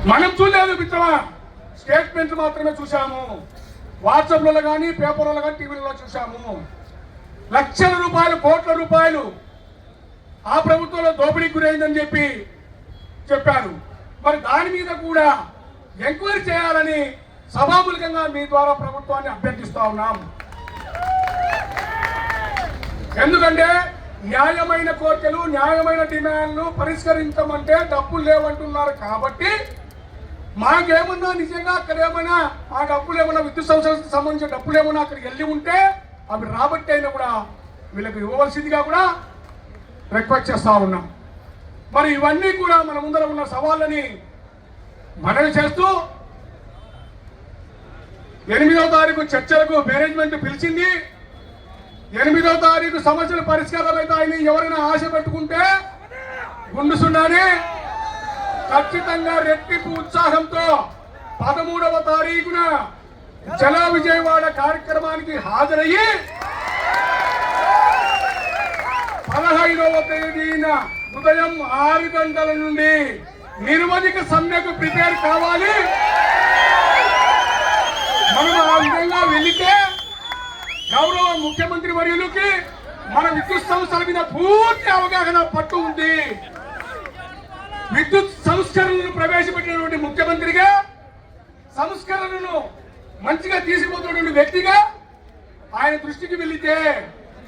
మనం చూడలేదు మిత్రమా, స్టేట్మెంట్ మాత్రమే చూసాము. వాట్సాప్లలో కానీ పేపర్లలో కానీ టీవీలలో చూసాము. లక్షల రూపాయలు, కోట్ల రూపాయలు ఆ ప్రభుత్వంలో దోపిడీకి గురైందని చెప్పారు. మరి దాని మీద కూడా ఎంక్వైరీ చేయాలని సభాముఖంగా మీ ద్వారా ప్రభుత్వాన్ని అభ్యర్థిస్తా ఉన్నాం. ఎందుకంటే న్యాయమైన కోరికలు, న్యాయమైన డిమాండ్లు పరిష్కరించమంటే డబ్బులు లేవంటున్నారు. కాబట్టి మాకేమన్నా నిజంగా అక్కడ ఏమైనా ఆ డబ్బులు ఏమన్నా విద్యుత్ సంస్థలకు సంబంధించిన డబ్బులు ఏమన్నా అక్కడికి వెళ్ళి ఉంటే అవి రాబట్టి అయినా కూడా వీళ్ళకి ఇవ్వవలసిందిగా కూడా రిక్వెస్ట్ చేస్తా ఉన్నాం. మరి ఇవన్నీ కూడా మన ముందర ఉన్న సవాళ్ళని మనవి చేస్తూ 8వ తారీఖు చర్చలకు మేనేజ్మెంట్ పిలిచింది. 8వ తారీఖు సమస్యల పరిష్కారం అయితే ఆయన ఎవరైనా ఆశ పెట్టుకుంటే గుండు సున్నానే ఖచ్చితంగా రెట్టింపు ఉత్సాహంతో 13వ తారీఖున జల విజయవాడ కార్యక్రమానికి హాజరయ్యి 15వ తేదీన ఉదయం 6 గంటల నుండి నిర్వధిక సమ్మెకు ప్రిపేర్ కావాలి. మనం ఆ విధంగా వెళితే గౌరవ ముఖ్యమంత్రి వర్యులకి మన విద్యుత్ సంస్థల మీద పూర్తి అవగాహన పట్టు ఉంది. విద్యుత్ సంస్కరణలను ప్రవేశపెట్టినటువంటి ముఖ్యమంత్రిగా, సంస్కరణలను మంచిగా తీసుకుపోతున్నటువంటి వ్యక్తిగా ఆయన దృష్టికి వెళితే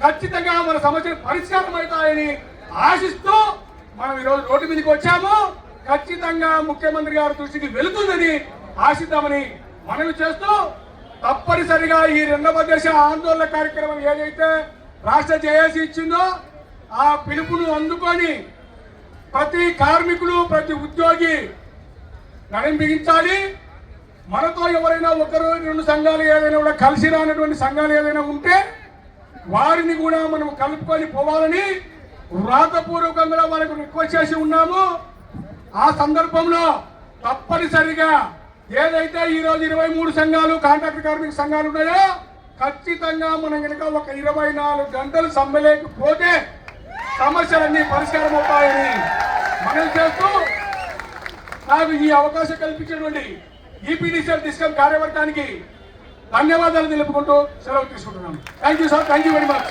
ఖచ్చితంగా మన సమస్యలు పరిష్కారం అవుతాయని ఆశిస్తూ మనం ఈరోజు రోడ్డు మీదకి వచ్చాము. ఖచ్చితంగా ముఖ్యమంత్రి గారి దృష్టికి వెళుతుందని ఆశిద్దామని మనవి చేస్తూ, తప్పనిసరిగా ఈ 2వ దశ ఆందోళన కార్యక్రమం ఏదైతే రాష్ట్ర జేఏసీ ఇచ్చిందో ఆ పిలుపును అందుకొని ప్రతి కార్మికులు, ప్రతి ఉద్యోగి నడుం బిగించాలి. మనతో ఎవరైనా 1-2 సంఘాలు ఏదైనా కూడా కలిసి రానటువంటి సంఘాలు ఏదైనా ఉంటే వారిని కూడా మనం కలుపుకొని పోవాలని వ్రాతపూర్వకంగా వాళ్ళకు రిక్వెస్ట్ చేసి ఉన్నాము. ఆ సందర్భంలో తప్పనిసరిగా ఏదైతే ఈరోజు 23 సంఘాలు, కాంట్రాక్ట్ కార్మిక సంఘాలు ఉన్నాయో ఖచ్చితంగా మనం కనుక ఒక 24 గంటలు సమ్మెలేకపోతే సమస్యలన్నీ పరిష్కారం అవుతాయని మనం చేస్తూ, నాకు ఈ అవకాశం కల్పించినటువంటి ఈపీడీసీఎల్ డిస్కమ్ కార్యవర్గానికి ధన్యవాదాలు తెలుపుకుంటూ సెలవు తీసుకుంటున్నాను. Thank you sir, thank you very much.